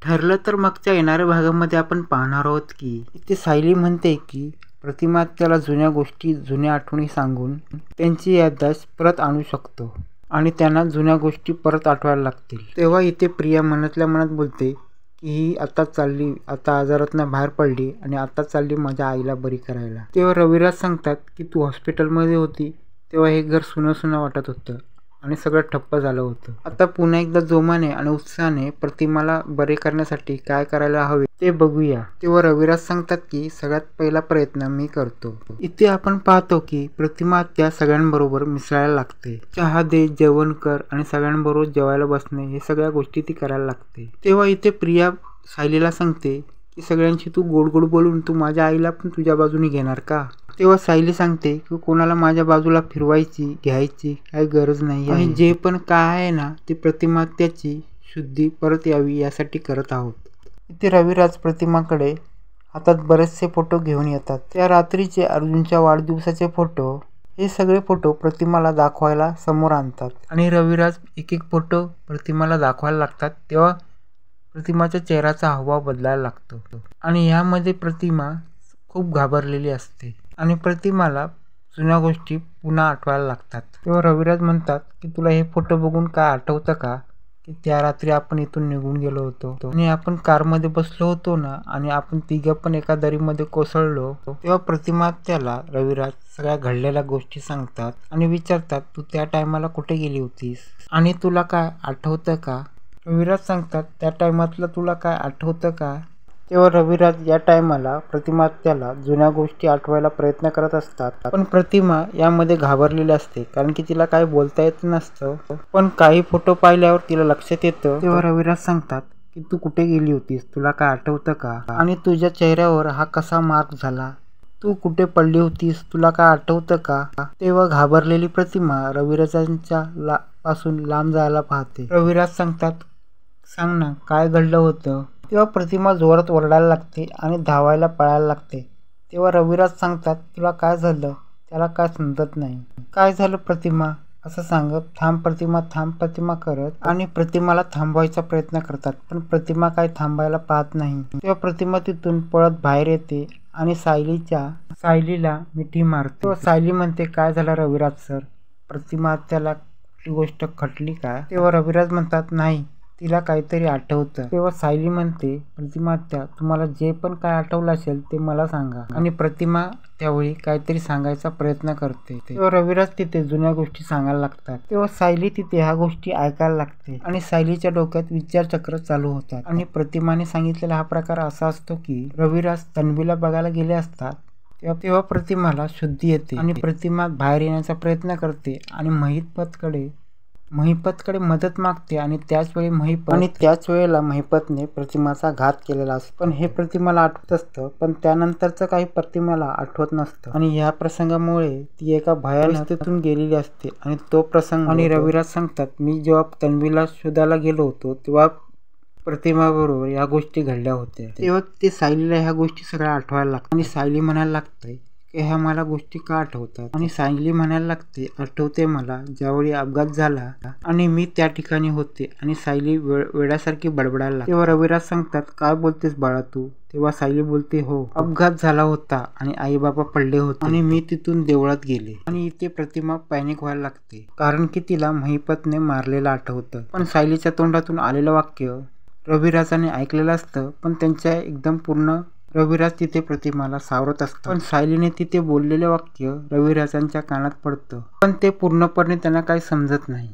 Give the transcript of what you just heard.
ठरलं तर मागच्या येणाऱ्या भागामध्ये आपण पाहणार आहोत की इथे सायली म्हणते की प्रतिमा त्याला जुन्या गोष्टी जुन्या आठवणी सांगून त्यांची याददाश्त परत आणू शकतो आणि त्यांना जुन्या गोष्टी परत आठवायला लागतील। तेव्हा इथे प्रिया मनातल्या मनात बोलते की ही आता चालली, आता आजारातनं बाहेर पडली आणि आता चालली माझ्या आईला बरी करायला। तेव्हा रविराज सांगतात की तू हॉस्पिटलमध्ये होती तेव्हा हे घर सुनं सुनं वाटत होतं आणि सगळं ठप्प झालं होतं। आता पुन्हा एकदा जोमाने आणि उत्साहाने प्रतिमाला बरे करण्यासाठी काय करायला हवे ते बघूया। तेव्हा रविराज सांगतात की सगळ्यात पहिला प्रयत्न मी करतो। इथे आपण पाहतो की प्रतिमा त्या सगळ्यांबरोबर मिसळायला लागते। चहा दे, जेवण कर आणि सगळ्यांबरोबर जेवायला बसणे हे सगळ्या गोष्टी ती करायला लागते। तेव्हा इथे प्रिया सायलीला सांगते की सगळ्यांशी तू गोड गोड बोलून तू माझ्या आईला पण तुझ्या बाजूने घेणार का? तेव्हा सायली सांगते की कोणाला माझ्या बाजूला फिरवायची घ्यायची काही गरज नाही आणि जे पण काय आहे ना ते प्रतिमा त्याची शुद्धी परत यावी यासाठी करत आहोत। इथे रविराज प्रतिमाकडे हातात बरेचसे फोटो घेऊन येतात। त्या रात्रीचे अर्जुनच्या वाढदिवसाचे फोटो हे सगळे फोटो प्रतिमाला दाखवायला समोर आणतात आणि रविराज एक एक फोटो प्रतिमाला दाखवायला लागतात। तेव्हा प्रतिमाच्या चेहऱ्याचा हावभाव बदलायला लागतो आणि यामध्ये प्रतिमा खूप घाबरलेली असते आणि प्रतिमाला जुन्या गोष्टी पुन्हा आठवायला लागतात। तेव्हा रविराज म्हणतात की तुला हे फोटो बघून काय आठवतं का की त्या रात्री आपण इथून निघून गेलो होतो आणि आपण कारमध्ये बसलो होतो ना आणि आपण तिघं पण एका दरीमध्ये कोसळलो। तेव्हा प्रतिमा त्याला रविराज सगळ्या घडलेल्या गोष्टी सांगतात आणि विचारतात तू त्या टायमाला कुठे गेली होतीस आणि तुला काय आठवतं का? रविराज सांगतात त्या टायमातलं तुला काय आठवतं का? तेव्हा रविराज या टायमाला प्रतिमा त्याला जुन्या गोष्टी आठवायला प्रयत्न करत असतात पण प्रतिमा यामध्ये घाबरलेली असते कारण की तिला काही बोलता येत नसतं। पण काही फोटो पाहिल्यावर तिला लक्षात येतं। तेव्हा रविराज सांगतात की तू कुठे गेली होतीस, तुला काय आठवतं का आणि तुझ्या चेहऱ्यावर हा कसा मार्क झाला, तू कुठे पडली होतीस, तुला काय आठवतं का? तेव्हा घाबरलेली प्रतिमा रविराजांच्या पासून लांब जायला पाहते। रविराज सांगतात सांग ना काय घडलं होतं? तेव्हा प्रतिमा जोरात ओरडायला लागते आणि धावायला पळायला लागते। तेव्हा रविराज सांगतात तुला काय झालं? त्याला काय समजत नाही। काय झालं प्रतिमा असं सांगत थांब प्रतिमा थांब प्रतिमा करत आणि प्रतिमाला थांबवायचा प्रयत्न करतात पण प्रतिमा काय थांबायला पाहत नाही। तेव्हा प्रतिमा तिथून पळत बाहेर येते आणि सायलीला मिठी मारते। तेव्हा सायली म्हणते काय झालं रविराज सर, प्रतिमा त्याला कुठली गोष्ट खटली का? तेव्हा रविराज म्हणतात नाही तिला काहीतरी आठवतं। तेव्हा सायली म्हणते प्रतिमा तुम्हाला जे पण काय आठवलं असेल ते मला सांगा आणि प्रतिमा त्यावेळी काहीतरी सांगायचा प्रयत्न करते। तेव्हा रविराज तिथे जुन्या गोष्टी सांगायला लागतात। तेव्हा सायली तिथे ह्या गोष्टी ऐकायला लागते आणि सायलीच्या डोक्यात विचारचक्र चालू होतात आणि प्रतिमाने सांगितलेला हा प्रकार असा असतो की रविराज तन्वीला बघायला गेले असतात तेव्हा प्रतिमाला शुद्धी येते आणि प्रतिमा बाहेर येण्याचा प्रयत्न करते आणि महिपतकडे मदत मागते आणि त्याच वेळेला महिपतने प्रतिमाचा घात केलेला असतो पण हे प्रतिमाला आठवत असतं पण त्यानंतरचं काही प्रतिमाला आठवत नसतं आणि या प्रसंगामुळे ती एका भयावस्थेतून गेलेली असते आणि तो प्रसंग आणि रविराज सांगतात मी जेव्हा तन्वीला शोधायला गेलो होतो तेव्हा प्रतिमाबरोबर या गोष्टी घडल्या होत्या। तेव्हा ते सायलीला ह्या गोष्टी सगळ्या आठवायला लागतात आणि सायली म्हणायला लागते की ह्या मला गोष्टी का आठवतात आणि सायली म्हणायला लागते आठवते मला ज्यावेळी अपघात झाला आणि मी त्या ठिकाणी होते आणि सायली वेड्यासारखी बडबडायला लागते। तेव्हा रविराज सांगतात काय बोलतेस बाळा तू? तेव्हा सायली बोलते हो अपघात झाला होता आणि आई बाबा पडले होते आणि मी तिथून देवळात गेले आणि इथे प्रतिमा पॅनिक व्हायला लागते कारण की तिला महिपतने मारलेलं आठवतं पण सायलीच्या तोंडातून आलेलं वाक्य रविराजाने ऐकलेलं असतं पण त्यांच्या एकदम पूर्ण रविराज तिथे प्रतिमाला सावरत असतो पण सायलीने तिथे बोललेले वाक्य रविराजांच्या कानात पडतं पण ते पूर्णपणे त्यांना काही समजत नाही।